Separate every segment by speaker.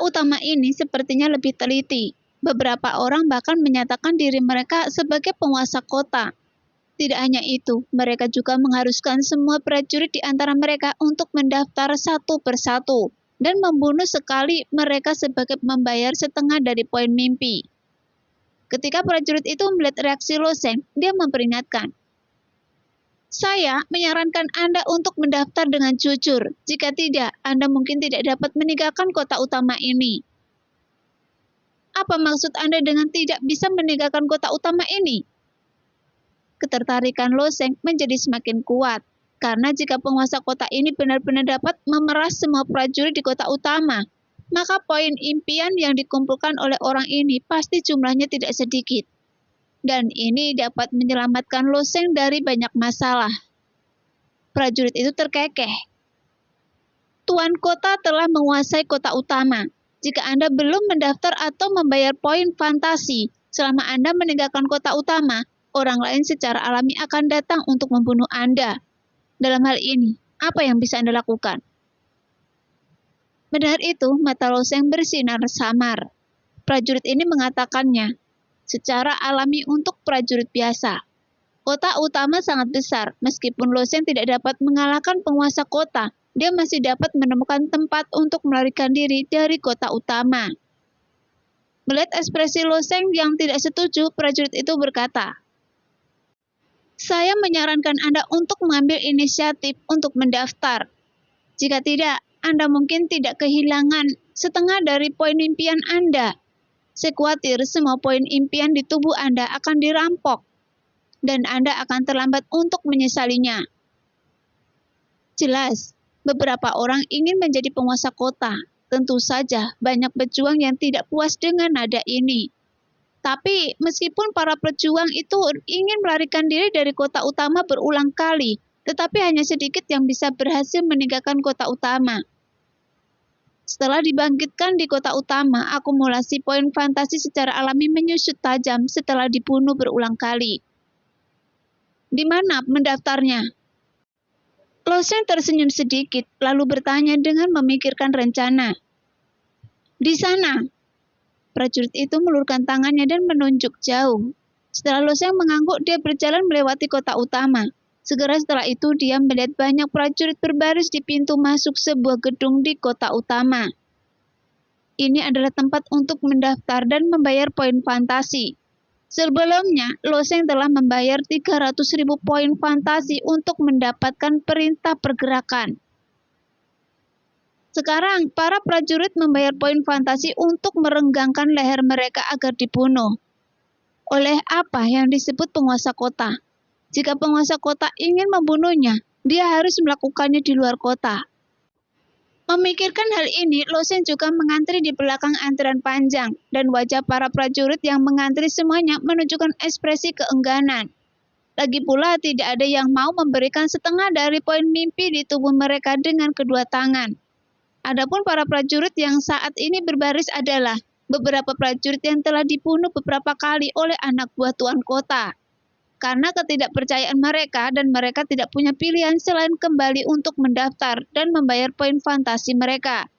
Speaker 1: utama ini sepertinya lebih teliti. Beberapa orang bahkan menyatakan diri mereka sebagai penguasa kota. Tidak hanya itu, mereka juga mengharuskan semua prajurit di antara mereka untuk mendaftar satu persatu dan membunuh sekali mereka sebagai membayar setengah dari poin mimpi. Ketika prajurit itu melihat reaksi Lo Sheng, dia memperingatkan, "Saya menyarankan Anda untuk mendaftar dengan jujur. Jika tidak, Anda mungkin tidak dapat meninggalkan kota utama ini." "Apa maksud Anda dengan tidak bisa meninggalkan kota utama ini?" Ketertarikan Lo Sheng menjadi semakin kuat, karena jika penguasa kota ini benar-benar dapat memeras semua prajurit di kota utama, maka poin impian yang dikumpulkan oleh orang ini pasti jumlahnya tidak sedikit. Dan ini dapat menyelamatkan Lo Sheng dari banyak masalah. Prajurit itu terkekeh. "Tuan kota telah menguasai kota utama. Jika Anda belum mendaftar atau membayar poin fantasi selama Anda meninggalkan kota utama, orang lain secara alami akan datang untuk membunuh Anda. Dalam hal ini, apa yang bisa Anda lakukan?" Mendengar itu, mata Lo Sheng bersinar samar. Prajurit ini mengatakannya secara alami untuk prajurit biasa. Kota utama sangat besar, meskipun Lo Sheng tidak dapat mengalahkan penguasa kota, dia masih dapat menemukan tempat untuk melarikan diri dari kota utama. Melihat ekspresi Lo Sheng yang tidak setuju, prajurit itu berkata, "Saya menyarankan Anda untuk mengambil inisiatif untuk mendaftar. Jika tidak, Anda mungkin tidak kehilangan setengah dari poin impian Anda. Saya khawatir semua poin impian di tubuh Anda akan dirampok, dan Anda akan terlambat untuk menyesalinya." Jelas, beberapa orang ingin menjadi penguasa kota. Tentu saja, banyak pejuang yang tidak puas dengan nada ini. Tapi, meskipun para pejuang itu ingin melarikan diri dari kota utama berulang kali, tetapi hanya sedikit yang bisa berhasil meninggalkan kota utama. Setelah dibangkitkan di kota utama, akumulasi poin fantasi secara alami menyusut tajam setelah dibunuh berulang kali. "Di mana mendaftarnya?" Lo Sheng tersenyum sedikit, lalu bertanya dengan memikirkan rencana. "Di sana." Prajurit itu meluruskan tangannya dan menunjuk jauh. Setelah Lo Sheng mengangguk, dia berjalan melewati kota utama. Segera setelah itu, dia melihat banyak prajurit berbaris di pintu masuk sebuah gedung di kota utama. Ini adalah tempat untuk mendaftar dan membayar poin fantasi. Sebelumnya, Lo Sheng telah membayar 300.000 poin fantasi untuk mendapatkan perintah pergerakan. Sekarang, para prajurit membayar poin fantasi untuk merenggangkan leher mereka agar dibunuh oleh apa yang disebut penguasa kota. Jika penguasa kota ingin membunuhnya, dia harus melakukannya di luar kota. Memikirkan hal ini, Lo Sheng juga mengantri di belakang antrian panjang, dan wajah para prajurit yang mengantri semuanya menunjukkan ekspresi keengganan. Lagi pula, tidak ada yang mau memberikan setengah dari poin mimpi di tubuh mereka dengan kedua tangan. Adapun para prajurit yang saat ini berbaris adalah beberapa prajurit yang telah dibunuh beberapa kali oleh anak buah tuan kota. Karena ketidakpercayaan mereka dan mereka tidak punya pilihan selain kembali untuk mendaftar dan membayar poin fantasi mereka.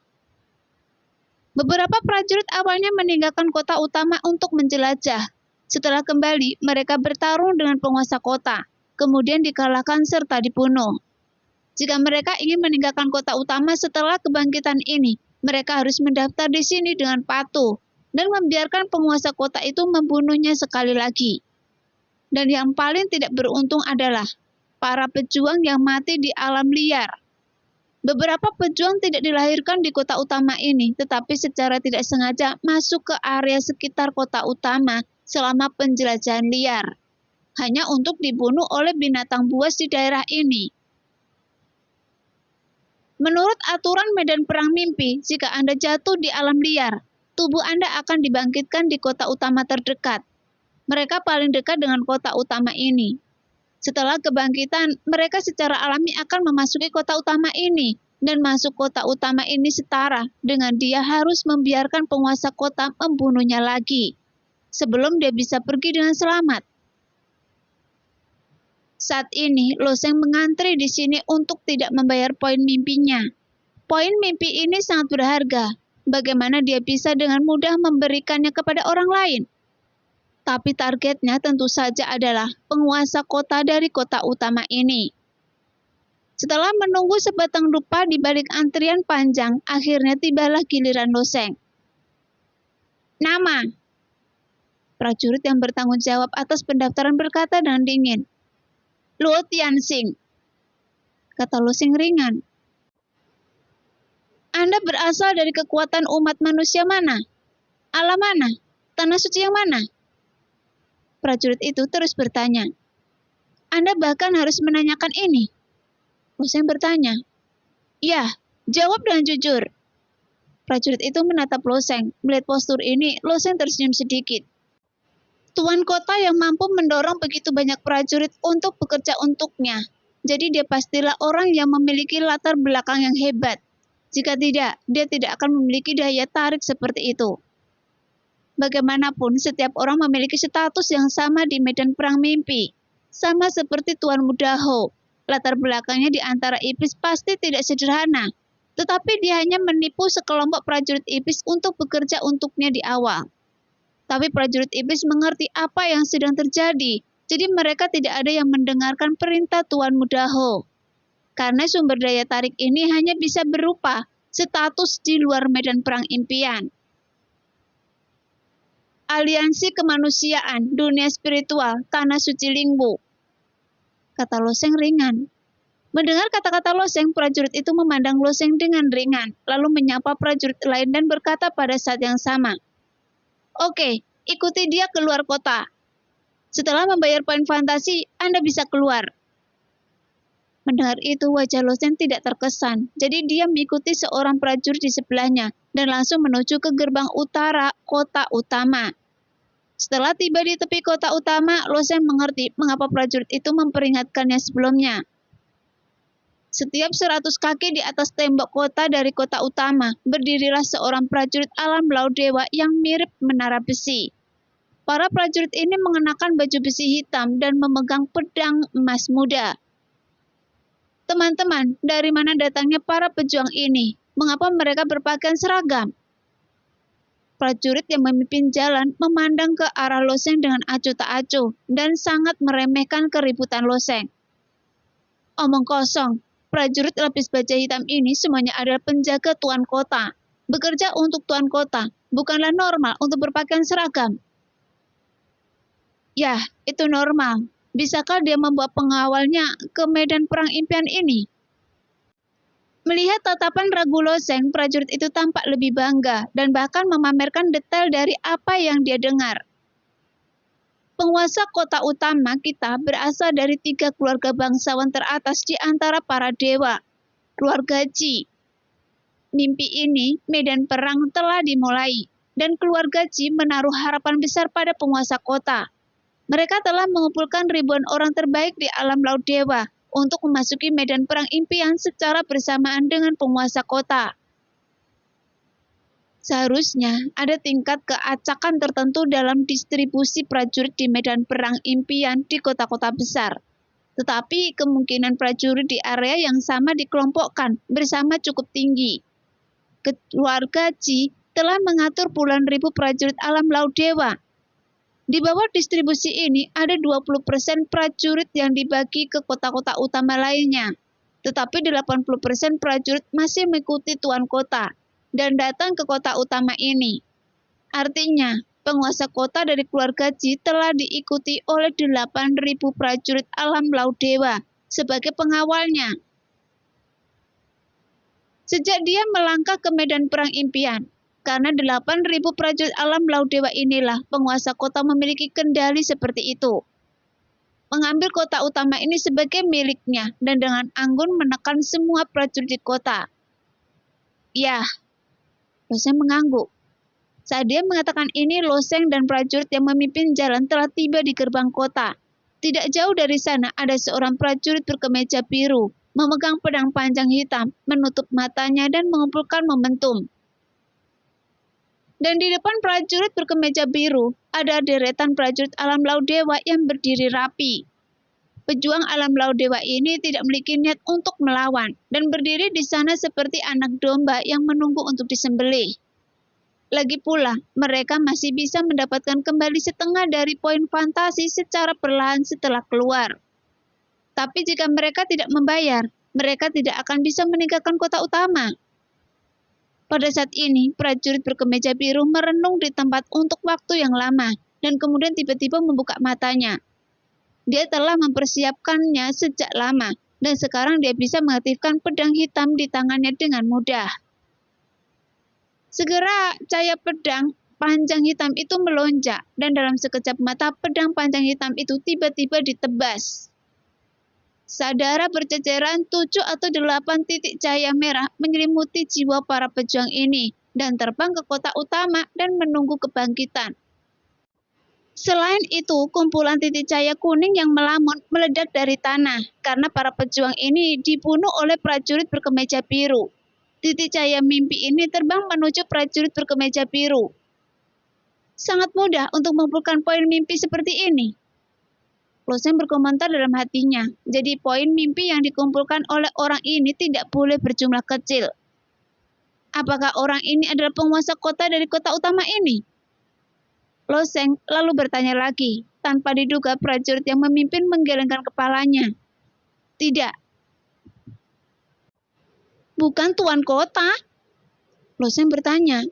Speaker 1: Beberapa prajurit awalnya meninggalkan kota utama untuk menjelajah. Setelah kembali, mereka bertarung dengan penguasa kota, kemudian dikalahkan serta dibunuh. Jika mereka ingin meninggalkan kota utama setelah kebangkitan ini, mereka harus mendaftar di sini dengan patuh dan membiarkan penguasa kota itu membunuhnya sekali lagi. Dan yang paling tidak beruntung adalah para pejuang yang mati di alam liar. Beberapa pejuang tidak dilahirkan di kota utama ini, tetapi secara tidak sengaja masuk ke area sekitar kota utama selama penjelajahan liar, hanya untuk dibunuh oleh binatang buas di daerah ini. Menurut aturan medan perang mimpi, jika Anda jatuh di alam liar, tubuh Anda akan dibangkitkan di kota utama terdekat. Mereka paling dekat dengan kota utama ini. Setelah kebangkitan, mereka secara alami akan memasuki kota utama ini, dan masuk kota utama ini setara dengan dia harus membiarkan penguasa kota membunuhnya lagi, sebelum dia bisa pergi dengan selamat. Saat ini, Lo Sheng mengantri di sini untuk tidak membayar poin mimpinya. Poin mimpi ini sangat berharga, bagaimana dia bisa dengan mudah memberikannya kepada orang lain? Tapi targetnya tentu saja adalah penguasa kota dari kota utama ini. Setelah menunggu sebatang rupa di balik antrian panjang, akhirnya tibalah giliran Lo Sheng. Nama. Prajurit yang bertanggung jawab atas pendaftaran berkata dengan dingin. Luo Tianxing, kata Lo Sheng ringan. Anda berasal dari kekuatan umat manusia mana? Alam mana? Tanah suci yang mana? Prajurit itu terus bertanya. Anda bahkan harus menanyakan ini. Lo Sheng bertanya. Ya, jawab dengan jujur. Prajurit itu menatap Lo Sheng. Melihat postur ini, Lo Sheng tersenyum sedikit. Tuan kota yang mampu mendorong begitu banyak prajurit untuk bekerja untuknya. Jadi dia pastilah orang yang memiliki latar belakang yang hebat. Jika tidak, dia tidak akan memiliki daya tarik seperti itu. Bagaimanapun, setiap orang memiliki status yang sama di medan perang mimpi. Sama seperti Tuan Muda Ho. Latar belakangnya di antara iblis pasti tidak sederhana. Tetapi dia hanya menipu sekelompok prajurit iblis untuk bekerja untuknya di awal. Tapi prajurit iblis mengerti apa yang sedang terjadi, jadi mereka tidak ada yang mendengarkan perintah Tuan Muda Ho. Karena sumber daya tarik ini hanya bisa berupa status di luar medan perang impian. Aliansi kemanusiaan, dunia spiritual, tanah suci Lingwu, kata Lo Sheng ringan. Mendengar kata-kata Lo Sheng, prajurit itu memandang Lo Sheng dengan ringan, lalu menyapa prajurit lain dan berkata pada saat yang sama. Oke, ikuti dia keluar kota. Setelah membayar poin fantasi, Anda bisa keluar. Mendengar itu, wajah Lo Sheng tidak terkesan, jadi dia mengikuti seorang prajurit di sebelahnya dan langsung menuju ke gerbang utara kota utama. Setelah tiba di tepi kota utama, Lo Sheng mengerti mengapa prajurit itu memperingatkannya sebelumnya. Setiap 100 kaki di atas tembok kota dari kota utama, berdirilah seorang prajurit alam laut dewa yang mirip menara besi. Para prajurit ini mengenakan baju besi hitam dan memegang pedang emas muda. Teman-teman, dari mana datangnya para pejuang ini? Mengapa mereka berpakaian seragam? Prajurit yang memimpin jalan memandang ke arah Lo Sheng dengan acuh tak acuh dan sangat meremehkan keributan Lo Sheng. Omong kosong, prajurit lapis baja hitam ini semuanya adalah penjaga tuan kota. Bekerja untuk tuan kota, bukanlah normal untuk berpakaian seragam. Ya, itu normal. Bisakah dia membawa pengawalnya ke medan perang impian ini? Melihat tatapan ragu Lo Sheng, prajurit itu tampak lebih bangga dan bahkan memamerkan detail dari apa yang dia dengar. Penguasa kota utama kita berasal dari 3 keluarga bangsawan teratas di antara para dewa. Keluarga Ji. Mimpi ini, medan perang telah dimulai, dan keluarga Ji menaruh harapan besar pada penguasa kota. Mereka telah mengumpulkan ribuan orang terbaik di alam laut dewa untuk memasuki medan perang impian secara bersamaan dengan penguasa kota. Seharusnya ada tingkat keacakan tertentu dalam distribusi prajurit di medan perang impian di kota-kota besar. Tetapi kemungkinan prajurit di area yang sama dikelompokkan bersama cukup tinggi. Keluarga Ji telah mengatur puluhan ribu prajurit alam laut dewa. Di bawah distribusi ini ada 20% prajurit yang dibagi ke kota-kota utama lainnya. Tetapi 80% prajurit masih mengikuti tuan kota dan datang ke kota utama ini. Artinya, penguasa kota dari keluarga Ji telah diikuti oleh 8.000 prajurit alam laut dewa sebagai pengawalnya. Sejak dia melangkah ke medan perang impian, karena 8.000 prajurit alam laut dewa inilah penguasa kota memiliki kendali seperti itu. Mengambil kota utama ini sebagai miliknya dan dengan anggun menekan semua prajurit di kota. Ya, Lo Sheng mengangguk. Saat dia mengatakan ini, Lo Sheng dan prajurit yang memimpin jalan telah tiba di gerbang kota. Tidak jauh dari sana ada seorang prajurit berkemeja biru, memegang pedang panjang hitam, menutup matanya dan mengumpulkan momentum. Dan di depan prajurit berkemeja biru, ada deretan prajurit alam laut dewa yang berdiri rapi. Pejuang alam laut dewa ini tidak memiliki niat untuk melawan, dan berdiri di sana seperti anak domba yang menunggu untuk disembelih. Lagi pula, mereka masih bisa mendapatkan kembali setengah dari poin fantasi secara perlahan setelah keluar. Tapi jika mereka tidak membayar, mereka tidak akan bisa meninggalkan kota utama. Pada saat ini, prajurit berkemeja biru merenung di tempat untuk waktu yang lama, dan kemudian tiba-tiba membuka matanya. Dia telah mempersiapkannya sejak lama, dan sekarang dia bisa mengaktifkan pedang hitam di tangannya dengan mudah. Segera cahaya pedang panjang hitam itu melonjak, dan dalam sekejap mata pedang panjang hitam itu tiba-tiba ditebas. Sadara berceceran 7 atau 8 titik cahaya merah menyelimuti jiwa para pejuang ini, dan terbang ke kota utama dan menunggu kebangkitan. Selain itu, kumpulan titik cahaya kuning yang melamun meledak dari tanah karena para pejuang ini dibunuh oleh prajurit berkemeja biru. Titik cahaya mimpi ini terbang menuju prajurit berkemeja biru. Sangat mudah untuk mengumpulkan poin mimpi seperti ini. Loseng berkomentar dalam hatinya, jadi poin mimpi yang dikumpulkan oleh orang ini tidak boleh berjumlah kecil. Apakah orang ini adalah penguasa kota dari kota utama ini? Loseng lalu bertanya lagi, tanpa diduga prajurit yang memimpin menggelengkan kepalanya. Tidak. Bukan tuan kota? Loseng bertanya.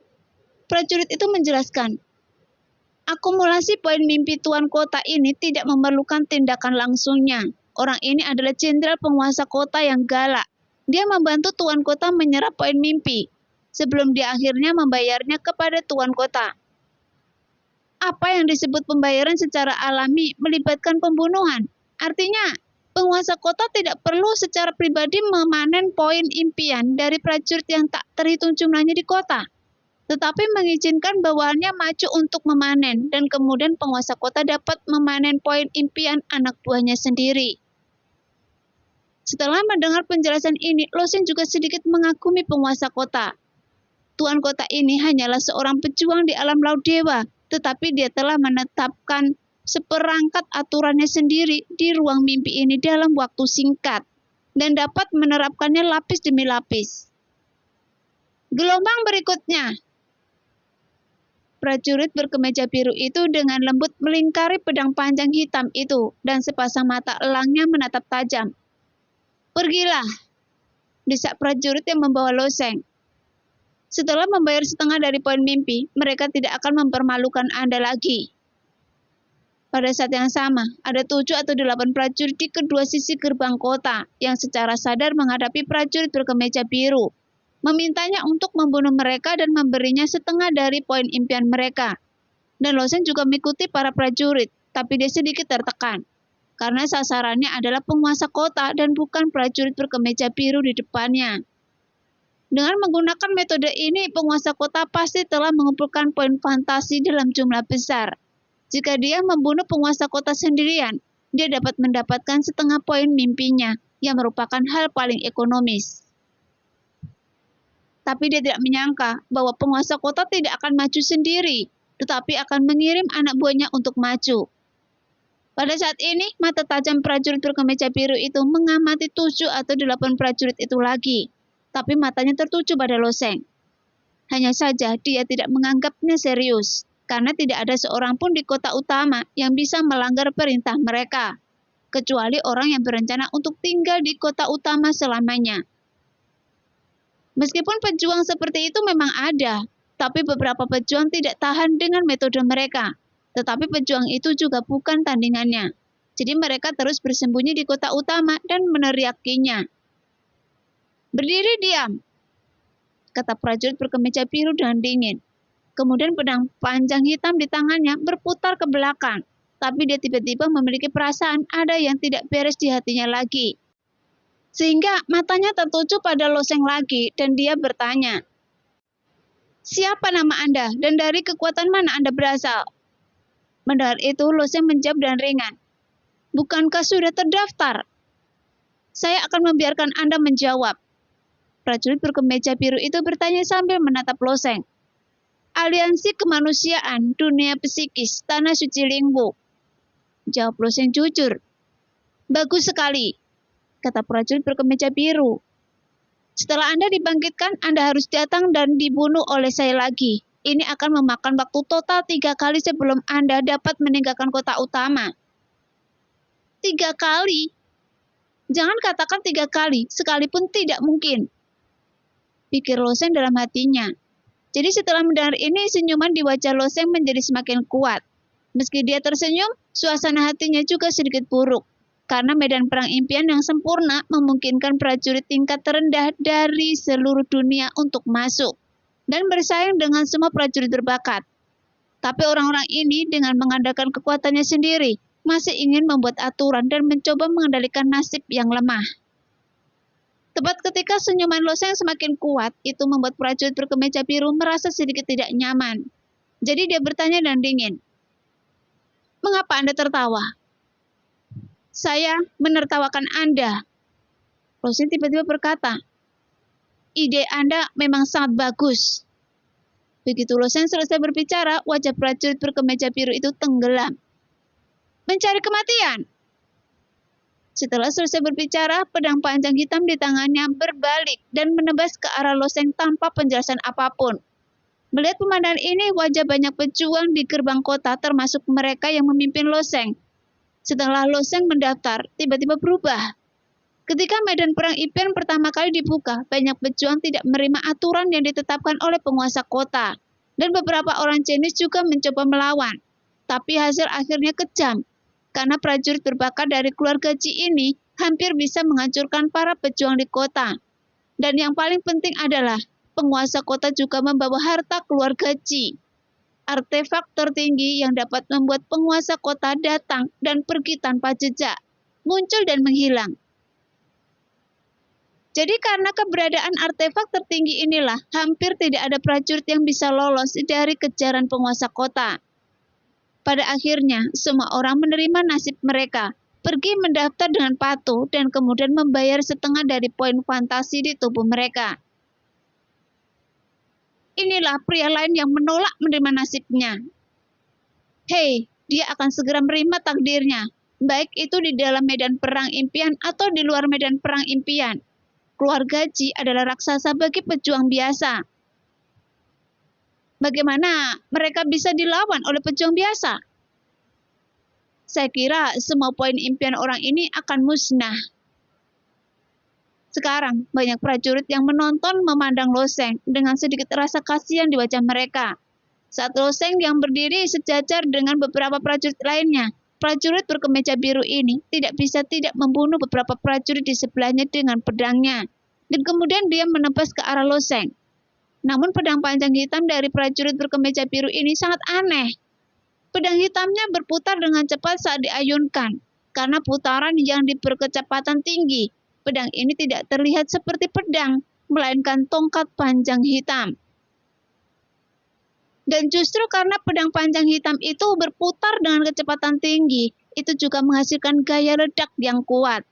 Speaker 1: Prajurit itu menjelaskan, akumulasi poin mimpi tuan kota ini tidak memerlukan tindakan langsungnya. Orang ini adalah jenderal penguasa kota yang galak. Dia membantu tuan kota menyerap poin mimpi, sebelum dia akhirnya membayarnya kepada tuan kota. Apa yang disebut pembayaran secara alami melibatkan pembunuhan. Artinya, penguasa kota tidak perlu secara pribadi memanen poin impian dari prajurit yang tak terhitung jumlahnya di kota, tetapi mengizinkan bawahannya maju untuk memanen, dan kemudian penguasa kota dapat memanen poin impian anak buahnya sendiri. Setelah mendengar penjelasan ini, Loseng juga sedikit mengagumi penguasa kota. Tuan kota ini hanyalah seorang pejuang di alam laut dewa, tetapi dia telah menetapkan seperangkat aturannya sendiri di ruang mimpi ini dalam waktu singkat, dan dapat menerapkannya lapis demi lapis. Gelombang berikutnya. Prajurit berkemeja biru itu dengan lembut melingkari pedang panjang hitam itu, dan sepasang mata elangnya menatap tajam. Pergilah, desak prajurit yang membawa Loseng. Setelah membayar setengah dari poin mimpi, mereka tidak akan mempermalukan Anda lagi. Pada saat yang sama, ada 7 atau 8 prajurit di kedua sisi gerbang kota yang secara sadar menghadapi prajurit berkemeja biru, memintanya untuk membunuh mereka dan memberinya setengah dari poin impian mereka. Dan Loseng juga mengikuti para prajurit, tapi dia sedikit tertekan, karena sasarannya adalah penguasa kota dan bukan prajurit berkemeja biru di depannya. Dengan menggunakan metode ini, penguasa kota pasti telah mengumpulkan poin fantasi dalam jumlah besar. Jika dia membunuh penguasa kota sendirian, dia dapat mendapatkan setengah poin mimpinya, yang merupakan hal paling ekonomis. Tapi dia tidak menyangka bahwa penguasa kota tidak akan maju sendiri, tetapi akan mengirim anak buahnya untuk maju. Pada saat ini, mata tajam prajurit berkemeja biru itu mengamati 7 atau 8 prajurit itu lagi. Tapi matanya tertuju pada Loseng. Hanya saja dia tidak menganggapnya serius, karena tidak ada seorang pun di kota utama yang bisa melanggar perintah mereka, kecuali orang yang berencana untuk tinggal di kota utama selamanya. Meskipun pejuang seperti itu memang ada, tapi beberapa pejuang tidak tahan dengan metode mereka. Tetapi pejuang itu juga bukan tandingannya. Jadi mereka terus bersembunyi di kota utama dan meneriakinya. Berdiri diam, kata prajurit berkemeja biru dengan dingin. Kemudian pedang panjang hitam di tangannya berputar ke belakang, tapi dia tiba-tiba memiliki perasaan ada yang tidak beres di hatinya lagi. Sehingga matanya tertuju pada Loseng lagi dan dia bertanya, siapa nama Anda dan dari kekuatan mana Anda berasal? Mendengar itu, Loseng menjawab dengan ringan, bukankah sudah terdaftar? Saya akan membiarkan Anda menjawab. Prajurit berkemeja biru itu bertanya sambil menatap Loseng. Aliansi Kemanusiaan Dunia Psikis Tanah Suci Lingwu. Jawab Loseng jujur. Bagus sekali, kata prajurit berkemeja biru. Setelah Anda dibangkitkan, Anda harus datang dan dibunuh oleh saya lagi. Ini akan memakan waktu total 3 kali sebelum Anda dapat meninggalkan kota utama. 3 kali? Jangan katakan 3 kali, sekalipun tidak mungkin, pikir Loseng dalam hatinya. Jadi setelah mendengar ini, senyuman di wajah Loseng menjadi semakin kuat. Meski dia tersenyum, suasana hatinya juga sedikit buruk. Karena medan perang impian yang sempurna memungkinkan prajurit tingkat terendah dari seluruh dunia untuk masuk dan bersaing dengan semua prajurit berbakat. Tapi orang-orang ini dengan mengandalkan kekuatannya sendiri, masih ingin membuat aturan dan mencoba mengendalikan nasib yang lemah. Tepat ketika senyuman Loseng semakin kuat, itu membuat prajurit berkemeja biru merasa sedikit tidak nyaman. Jadi dia bertanya dan dingin, "Mengapa Anda tertawa?" "Saya menertawakan Anda." Loseng tiba-tiba berkata, "Ide Anda memang sangat bagus." Begitu Loseng selesai berbicara, wajah prajurit berkemeja biru itu tenggelam. "Mencari kematian." Setelah selesai berbicara, pedang panjang hitam di tangannya berbalik dan menebas ke arah Loseng tanpa penjelasan apapun. Melihat pemandangan ini, wajah banyak pejuang di gerbang kota termasuk mereka yang memimpin Loseng. Setelah Loseng mendaftar, tiba-tiba berubah. Ketika medan perang impian pertama kali dibuka, banyak pejuang tidak menerima aturan yang ditetapkan oleh penguasa kota. Dan beberapa orang Chinese juga mencoba melawan. Tapi hasil akhirnya kejam. Karena prajurit berbakat dari keluarga Ji ini hampir bisa menghancurkan para pejuang di kota. Dan yang paling penting adalah penguasa kota juga membawa harta keluarga Ji. Artefak tertinggi yang dapat membuat penguasa kota datang dan pergi tanpa jejak, muncul dan menghilang. Jadi karena keberadaan artefak tertinggi inilah, hampir tidak ada prajurit yang bisa lolos dari kejaran penguasa kota. Pada akhirnya, semua orang menerima nasib mereka, pergi mendaftar dengan patuh dan kemudian membayar setengah dari poin fantasi di tubuh mereka. Inilah pria lain yang menolak menerima nasibnya. Hei, dia akan segera menerima takdirnya, baik itu di dalam medan perang impian atau di luar medan perang impian. Keluarga Ji adalah raksasa bagi pejuang biasa. Bagaimana mereka bisa dilawan oleh pejuang biasa? Saya kira semua poin impian orang ini akan musnah. Sekarang, banyak prajurit yang menonton memandang Loseng dengan sedikit rasa kasihan di wajah mereka. Saat Loseng yang berdiri sejajar dengan beberapa prajurit lainnya, prajurit berkemeja biru ini tidak bisa tidak membunuh beberapa prajurit di sebelahnya dengan pedangnya. Dan kemudian dia menebas ke arah Loseng. Namun pedang panjang hitam dari prajurit berkemeja biru ini sangat aneh. Pedang hitamnya berputar dengan cepat saat diayunkan. Karena putaran yang berkecepatan tinggi, pedang ini tidak terlihat seperti pedang, melainkan tongkat panjang hitam. Dan justru karena pedang panjang hitam itu berputar dengan kecepatan tinggi, itu juga menghasilkan gaya ledak yang kuat.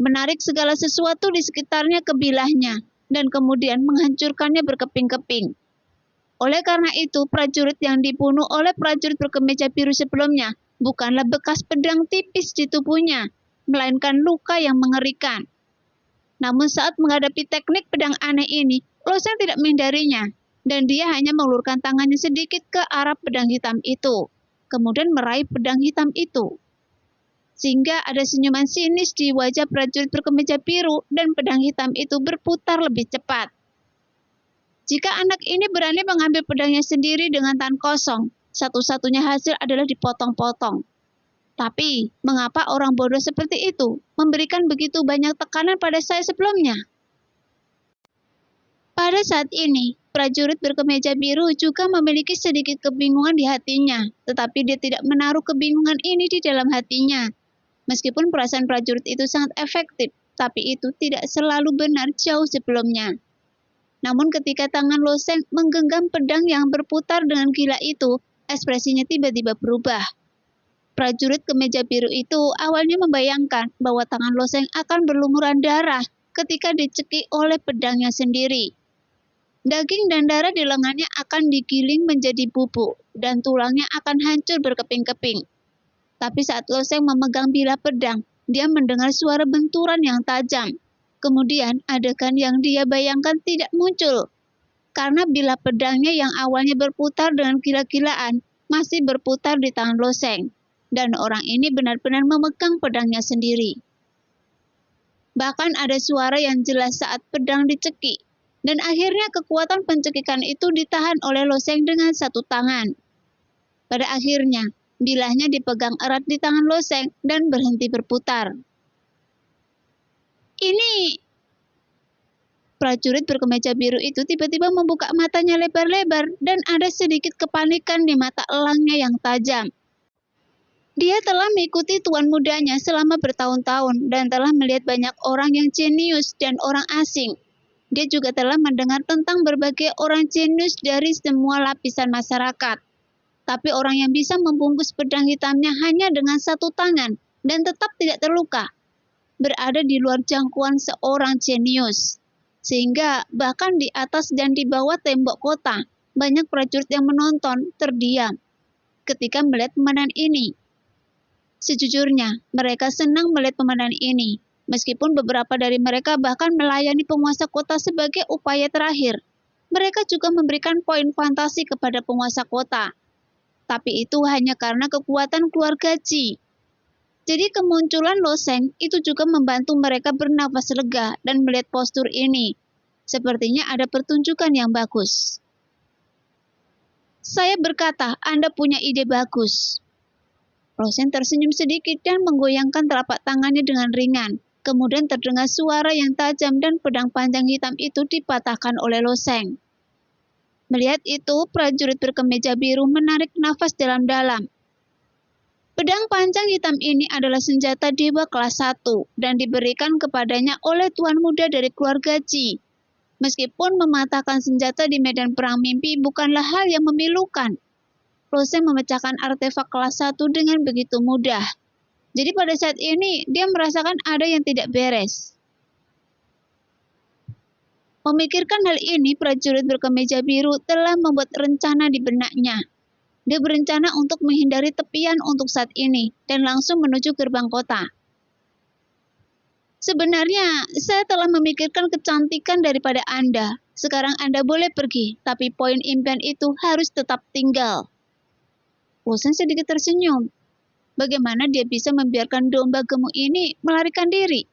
Speaker 1: Menarik segala sesuatu di sekitarnya ke bilahnya, dan kemudian menghancurkannya berkeping-keping. Oleh karena itu, prajurit yang dibunuh oleh prajurit berkemeja biru sebelumnya bukanlah bekas pedang tipis di tubuhnya, melainkan luka yang mengerikan. Namun saat menghadapi teknik pedang aneh ini, Loseng tidak menghindarinya, dan dia hanya mengulurkan tangannya sedikit ke arah pedang hitam itu, kemudian meraih pedang hitam itu. Sehingga ada senyuman sinis di wajah prajurit berkemeja biru dan pedang hitam itu berputar lebih cepat. Jika anak ini berani mengambil pedangnya sendiri dengan tangan kosong, satu-satunya hasil adalah dipotong-potong. Tapi, mengapa orang bodoh seperti itu memberikan begitu banyak tekanan pada saya sebelumnya? Pada saat ini, prajurit berkemeja biru juga memiliki sedikit kebingungan di hatinya, tetapi dia tidak menaruh kebingungan ini di dalam hatinya. Meskipun perasaan prajurit itu sangat efektif, tapi itu tidak selalu benar jauh sebelumnya. Namun ketika tangan Loseng menggenggam pedang yang berputar dengan gila itu, ekspresinya tiba-tiba berubah. Prajurit kemeja biru itu awalnya membayangkan bahwa tangan Loseng akan berlumuran darah ketika dicekik oleh pedangnya sendiri. Daging dan darah di lengannya akan digiling menjadi bubuk, dan tulangnya akan hancur berkeping-keping. Tapi saat Loseng memegang bilah pedang, dia mendengar suara benturan yang tajam. Kemudian adegan yang dia bayangkan tidak muncul. karena bilah pedangnya yang awalnya berputar dengan gila-gilaan masih berputar di tangan Lo Sheng, dan orang ini benar-benar memegang pedangnya sendiri. Bahkan ada suara yang jelas saat pedang dicekik, dan akhirnya kekuatan pencekikan itu ditahan oleh Lo Sheng dengan satu tangan. Pada akhirnya, bilahnya dipegang erat di tangan Lo Sheng dan berhenti berputar. Ini prajurit berkemeja biru itu tiba-tiba membuka matanya lebar-lebar dan ada sedikit kepanikan di mata elangnya yang tajam. Dia telah mengikuti tuan mudanya selama bertahun-tahun dan telah melihat banyak orang yang jenius dan orang asing. Dia juga telah mendengar tentang berbagai orang jenius dari semua lapisan masyarakat. Tapi orang yang bisa membungkus pedang hitamnya hanya dengan satu tangan dan tetap tidak terluka, berada di luar jangkauan seorang jenius. Sehingga bahkan di atas dan di bawah tembok kota, banyak prajurit yang menonton terdiam ketika melihat pemandangan ini. Sejujurnya, mereka senang melihat pemandangan ini, meskipun beberapa dari mereka bahkan melayani penguasa kota sebagai upaya terakhir. Mereka juga memberikan poin fantasi kepada penguasa kota. Tapi itu hanya karena kekuatan keluarga Ji. Jadi kemunculan Lo Sheng itu juga membantu mereka bernafas lega dan melihat postur ini. Sepertinya ada pertunjukan yang bagus. Saya berkata, Anda punya ide bagus. Lo Sheng tersenyum sedikit dan menggoyangkan telapak tangannya dengan ringan. Kemudian terdengar suara yang tajam dan pedang panjang hitam itu dipatahkan oleh Lo Sheng. Melihat itu, prajurit berkemeja biru menarik nafas dalam-dalam. Pedang panjang hitam ini adalah senjata dewa kelas 1 dan diberikan kepadanya oleh tuan muda dari keluarga Ji. Meskipun mematahkan senjata di medan perang mimpi bukanlah hal yang memilukan, Lo Sheng memecahkan artefak kelas 1 dengan begitu mudah. Jadi pada saat ini, dia merasakan ada yang tidak beres. Memikirkan hal ini, prajurit berkemeja biru telah membuat rencana di benaknya. Dia berencana untuk menghindari tepian untuk saat ini dan langsung menuju gerbang kota. Sebenarnya, saya telah memikirkan kecantikan daripada Anda. Sekarang Anda boleh pergi, tapi poin impian itu harus tetap tinggal. Lo Sheng sedikit tersenyum. Bagaimana dia bisa membiarkan domba gemuk ini melarikan diri?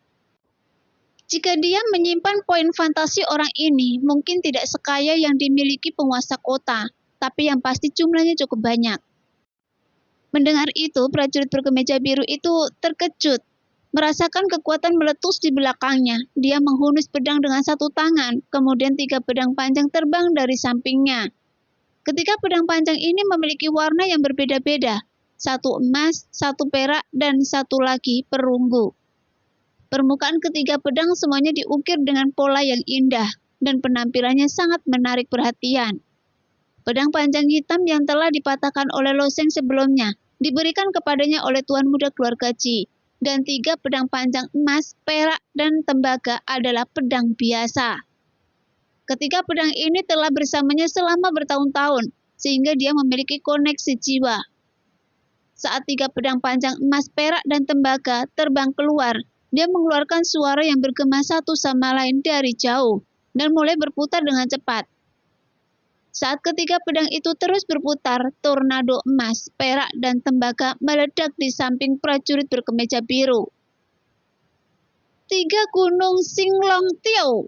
Speaker 1: Jika dia menyimpan poin fantasi orang ini, mungkin tidak sekaya yang dimiliki penguasa kota, tapi yang pasti jumlahnya cukup banyak. Mendengar itu, prajurit berkemeja biru itu terkejut. Merasakan kekuatan meletus di belakangnya, dia menghunus pedang dengan satu tangan, kemudian 3 pedang panjang terbang dari sampingnya. Ketika pedang panjang ini memiliki warna yang berbeda-beda, 1 emas, 1 perak, dan 1 lagi perunggu. Permukaan ketiga pedang semuanya diukir dengan pola yang indah, dan penampilannya sangat menarik perhatian. Pedang panjang hitam yang telah dipatahkan oleh Lo Sheng sebelumnya, diberikan kepadanya oleh tuan muda keluarga Ji, dan 3 pedang panjang emas, perak, dan tembaga adalah pedang biasa. Ketiga pedang ini telah bersamanya selama bertahun-tahun, sehingga dia memiliki koneksi jiwa. Saat 3 pedang panjang emas, perak, dan tembaga terbang keluar, dia mengeluarkan suara yang bergema satu sama lain dari jauh, dan mulai berputar dengan cepat. Saat ketiga pedang itu terus berputar, tornado emas, perak, dan tembaga meledak di samping prajurit berkemeja biru. 3 gunung Singlong Tiau.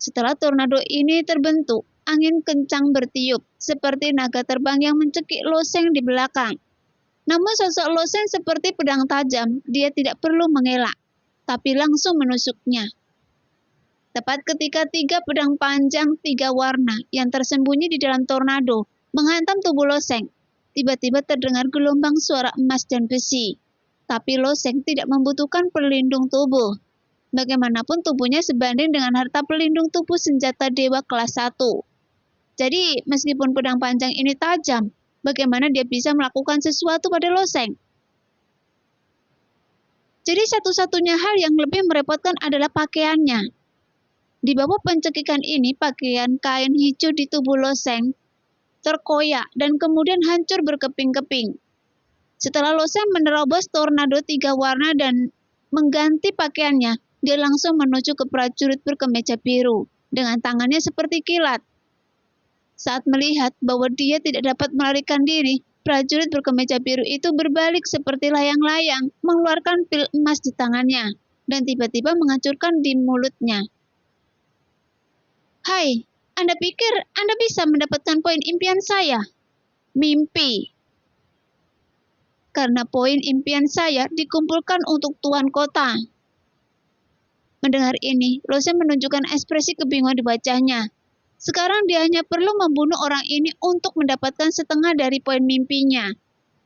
Speaker 1: Setelah tornado ini terbentuk, angin kencang bertiup, seperti naga terbang yang mencekik Lo Sheng di belakang. Namun sosok Lo Sheng seperti pedang tajam, dia tidak perlu mengelak, tapi langsung menusuknya. Tepat ketika 3 pedang panjang 3 warna yang tersembunyi di dalam tornado menghantam tubuh Lo Sheng, tiba-tiba terdengar gelombang suara emas dan besi. Tapi Lo Sheng tidak membutuhkan pelindung tubuh. Bagaimanapun tubuhnya sebanding dengan harta pelindung tubuh senjata dewa kelas 1. Jadi, meskipun pedang panjang ini tajam, bagaimana dia bisa melakukan sesuatu pada Lo Sheng? Jadi satu-satunya hal yang lebih merepotkan adalah pakaiannya. Di bawah pencekikan ini, pakaian kain hijau di tubuh Lo Sheng terkoyak dan kemudian hancur berkeping-keping. Setelah Lo Sheng menerobos tornado 3 warna dan mengganti pakaiannya, dia langsung menuju ke prajurit berkemeja biru dengan tangannya seperti kilat. Saat melihat bahwa dia tidak dapat melarikan diri, prajurit berkemeja biru itu berbalik seperti layang-layang, mengeluarkan pil emas di tangannya, dan tiba-tiba menghancurkan di mulutnya. Hai, Anda pikir Anda bisa mendapatkan poin impian saya? Mimpi. Karena poin impian saya dikumpulkan untuk Tuan Kota. Mendengar ini, Lose menunjukkan ekspresi kebingungan di wajahnya. Sekarang dia hanya perlu membunuh orang ini untuk mendapatkan setengah dari poin mimpinya.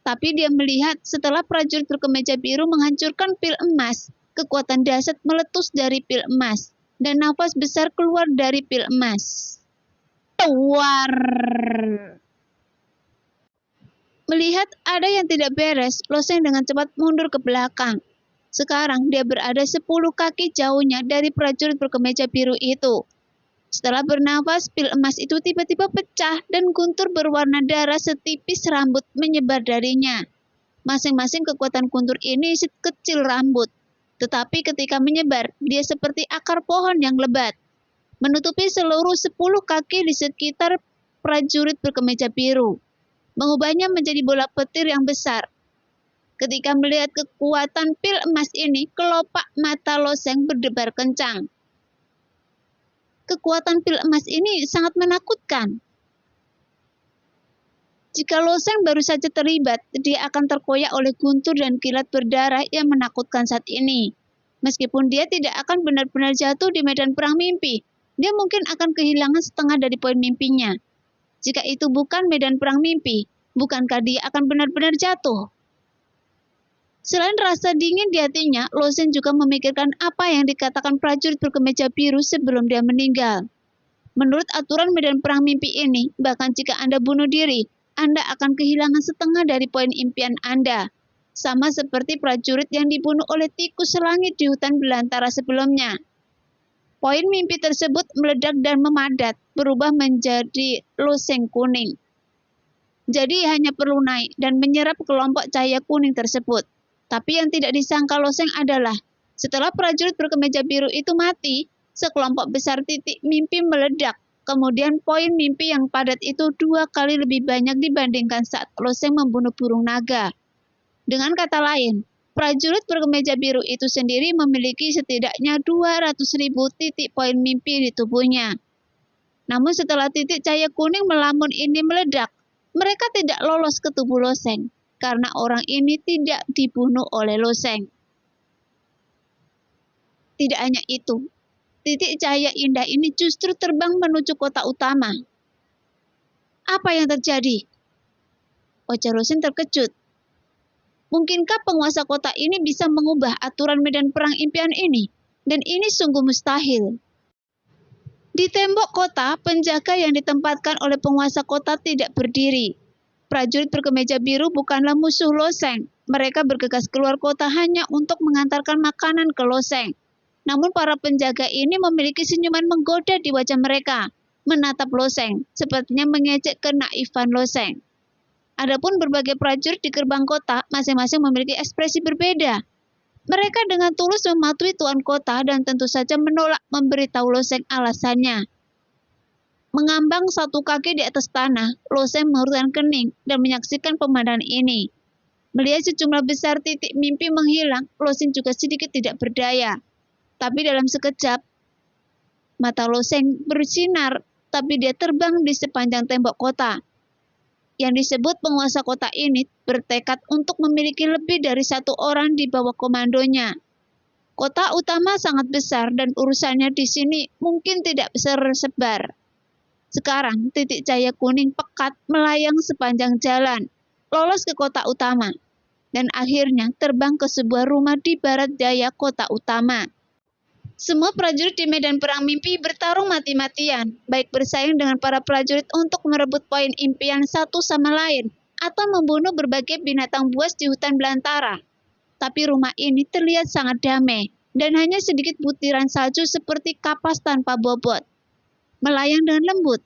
Speaker 1: Tapi dia melihat setelah prajurit berkemeja biru menghancurkan pil emas, kekuatan dahsyat meletus dari pil emas, dan nafas besar keluar dari pil emas. Tuar! Melihat ada yang tidak beres, Loseng dengan cepat mundur ke belakang. Sekarang dia berada 10 kaki jauhnya dari prajurit berkemeja biru itu. Setelah bernafas, pil emas itu tiba-tiba pecah dan guntur berwarna darah setipis rambut menyebar darinya. Masing-masing kekuatan guntur ini sekecil rambut. Tetapi ketika menyebar, dia seperti akar pohon yang lebat, menutupi seluruh 10 kaki di sekitar prajurit berkemeja biru, mengubahnya menjadi bola petir yang besar. Ketika melihat kekuatan pil emas ini, kelopak mata Loseng berdebar kencang. Kekuatan pil emas ini sangat menakutkan. Jika Loseng baru saja terlibat, dia akan terkoyak oleh guntur dan kilat berdarah yang menakutkan saat ini. Meskipun dia tidak akan benar-benar jatuh di medan perang mimpi, dia mungkin akan kehilangan setengah dari poin mimpinya. Jika itu bukan medan perang mimpi, bukankah dia akan benar-benar jatuh? Selain rasa dingin di hatinya, Loseng juga memikirkan apa yang dikatakan prajurit berkemeja biru sebelum dia meninggal. Menurut aturan medan perang mimpi ini, bahkan jika Anda bunuh diri, Anda akan kehilangan setengah dari poin impian Anda. Sama seperti prajurit yang dibunuh oleh tikus selangit di hutan belantara sebelumnya. Poin mimpi tersebut meledak dan memadat, berubah menjadi loseng kuning. Jadi hanya perlu naik dan menyerap kelompok cahaya kuning tersebut. Tapi yang tidak disangka Loseng adalah, setelah prajurit berkemeja biru itu mati, sekelompok besar titik mimpi meledak. Kemudian poin mimpi yang padat itu 2 kali lebih banyak dibandingkan saat Loseng membunuh burung naga. Dengan kata lain, prajurit berkemeja biru itu sendiri memiliki setidaknya 200.000 titik poin mimpi di tubuhnya. Namun setelah titik cahaya kuning melamun ini meledak, mereka tidak lolos ke tubuh Loseng. Karena orang ini tidak dibunuh oleh Loseng. Tidak hanya itu, titik cahaya indah ini justru terbang menuju kota utama. Apa yang terjadi? Wajah Loseng terkejut. Mungkinkah penguasa kota ini bisa mengubah aturan medan perang impian ini? Dan ini sungguh mustahil. Di tembok kota, penjaga yang ditempatkan oleh penguasa kota tidak berdiri. Prajurit berkemeja biru bukanlah musuh Loseng. Mereka bergegas keluar kota hanya untuk mengantarkan makanan ke Loseng. Namun para penjaga ini memiliki senyuman menggoda di wajah mereka, menatap Loseng, sepertinya mengejek kenaifan Loseng. Adapun berbagai prajurit di gerbang kota masing-masing memiliki ekspresi berbeda. Mereka dengan tulus mematuhi tuan kota dan tentu saja menolak memberitahu Loseng alasannya. Mengambang 1 kaki di atas tanah, Loseng mengerutkan kening dan menyaksikan pemandangan ini. Melihat sejumlah besar titik mimpi menghilang, Loseng juga sedikit tidak berdaya. Tapi dalam sekejap, mata Loseng bersinar, tapi dia terbang di sepanjang tembok kota. Yang disebut penguasa kota ini bertekad untuk memiliki lebih dari 1 orang di bawah komandonya. Kota utama sangat besar dan urusannya di sini mungkin tidak tersebar. Sekarang, titik cahaya kuning pekat melayang sepanjang jalan, lolos ke kota utama, dan akhirnya terbang ke sebuah rumah di barat daya kota utama. Semua prajurit di medan perang mimpi bertarung mati-matian, baik bersaing dengan para prajurit untuk merebut poin impian satu sama lain, atau membunuh berbagai binatang buas di hutan belantara. Tapi rumah ini terlihat sangat damai, dan hanya sedikit butiran salju seperti kapas tanpa bobot melayang dengan lembut.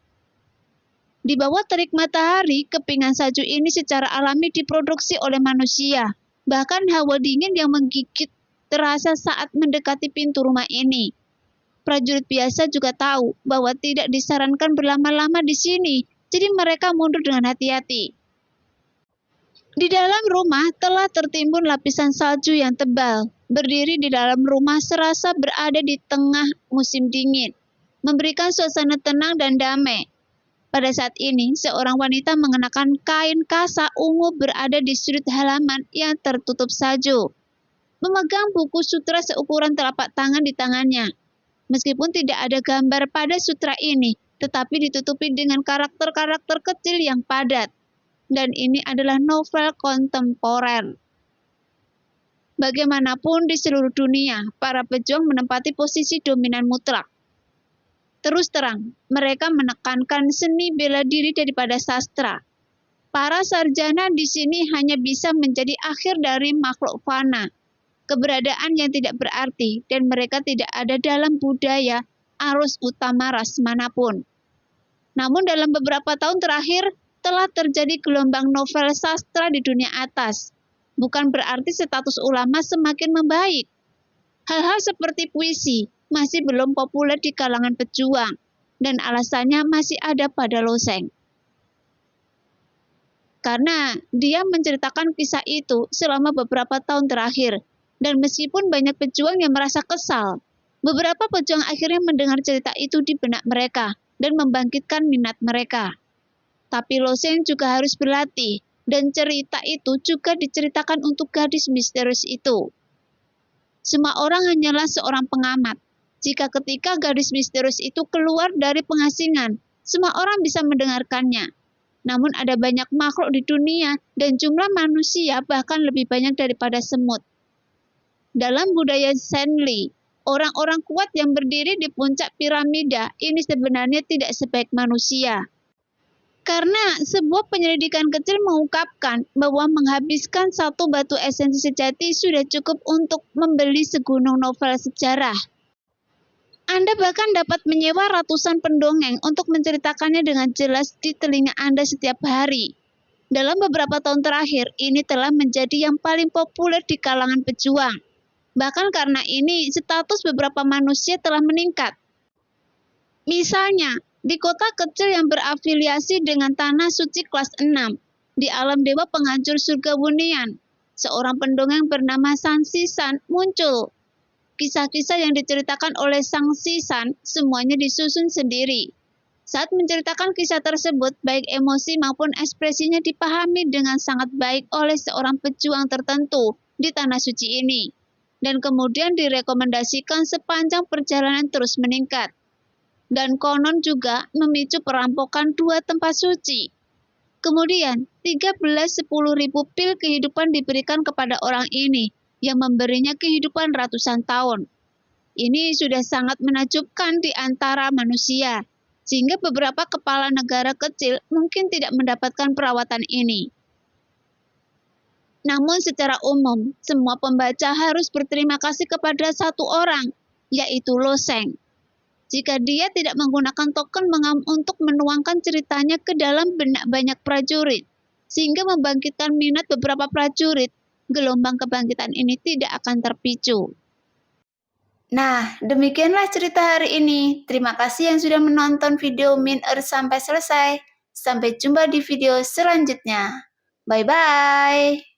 Speaker 1: Di bawah terik matahari, kepingan salju ini secara alami diproduksi oleh manusia. Bahkan hawa dingin yang menggigit terasa saat mendekati pintu rumah ini. Prajurit biasa juga tahu bahwa tidak disarankan berlama-lama di sini, jadi mereka mundur dengan hati-hati. Di dalam rumah telah tertimbun lapisan salju yang tebal. Berdiri di dalam rumah serasa berada di tengah musim dingin, memberikan suasana tenang dan damai. Pada saat ini, seorang wanita mengenakan kain kasa ungu berada di sudut halaman yang tertutup salju, memegang buku sutra seukuran telapak tangan di tangannya. Meskipun tidak ada gambar pada sutra ini, tetapi ditutupi dengan karakter-karakter kecil yang padat. Dan ini adalah novel kontemporer. Bagaimanapun di seluruh dunia, para pejuang menempati posisi dominan mutlak. Terus terang, mereka menekankan seni bela diri daripada sastra. Para sarjana di sini hanya bisa menjadi akhir dari makhluk fana, keberadaan yang tidak berarti, dan mereka tidak ada dalam budaya arus utama ras manapun. Namun dalam beberapa tahun terakhir, telah terjadi gelombang novel sastra di dunia atas. Bukan berarti status ulama semakin membaik. Hal-hal seperti puisi masih belum populer di kalangan pejuang, dan alasannya masih ada pada Loseng. Karena dia menceritakan kisah itu selama beberapa tahun terakhir, dan meskipun banyak pejuang yang merasa kesal, beberapa pejuang akhirnya mendengar cerita itu di benak mereka dan membangkitkan minat mereka. Tapi Loseng juga harus berlatih, dan cerita itu juga diceritakan untuk gadis misterius itu. Semua orang hanyalah seorang pengamat. Jika ketika gadis misterius itu keluar dari pengasingan, semua orang bisa mendengarkannya. Namun ada banyak makhluk di dunia, dan jumlah manusia bahkan lebih banyak daripada semut. Dalam budaya Senli, orang-orang kuat yang berdiri di puncak piramida ini sebenarnya tidak sebaik manusia. Karena sebuah penyelidikan kecil mengungkapkan bahwa menghabiskan satu batu esensi sejati sudah cukup untuk membeli segunung novel sejarah. Anda bahkan dapat menyewa ratusan pendongeng untuk menceritakannya dengan jelas di telinga Anda setiap hari. Dalam beberapa tahun terakhir, ini telah menjadi yang paling populer di kalangan pejuang. Bahkan karena ini, status beberapa manusia telah meningkat. Misalnya, di kota kecil yang berafiliasi dengan tanah suci kelas 6, di alam dewa penghancur surga Wunian, seorang pendongeng bernama Sang Sisan muncul. Kisah-kisah yang diceritakan oleh Sang Sisan semuanya disusun sendiri. Saat menceritakan kisah tersebut, baik emosi maupun ekspresinya dipahami dengan sangat baik oleh seorang pejuang tertentu di tanah suci ini, dan kemudian direkomendasikan sepanjang perjalanan terus meningkat. Dan konon juga memicu perampokan 2 tempat suci. Kemudian, 10.000 pil kehidupan diberikan kepada orang ini, yang memberinya kehidupan ratusan tahun. Ini sudah sangat menakjubkan di antara manusia, sehingga beberapa kepala negara kecil mungkin tidak mendapatkan perawatan ini. Namun secara umum, semua pembaca harus berterima kasih kepada satu orang, yaitu Loseng. Jika dia tidak menggunakan token untuk menuangkan ceritanya ke dalam benak banyak prajurit, sehingga membangkitkan minat beberapa prajurit, gelombang kebangkitan ini tidak akan terpicu. Nah, demikianlah cerita hari ini. Terima kasih yang sudah menonton video Min Earth sampai selesai. Sampai jumpa di video selanjutnya. Bye-bye.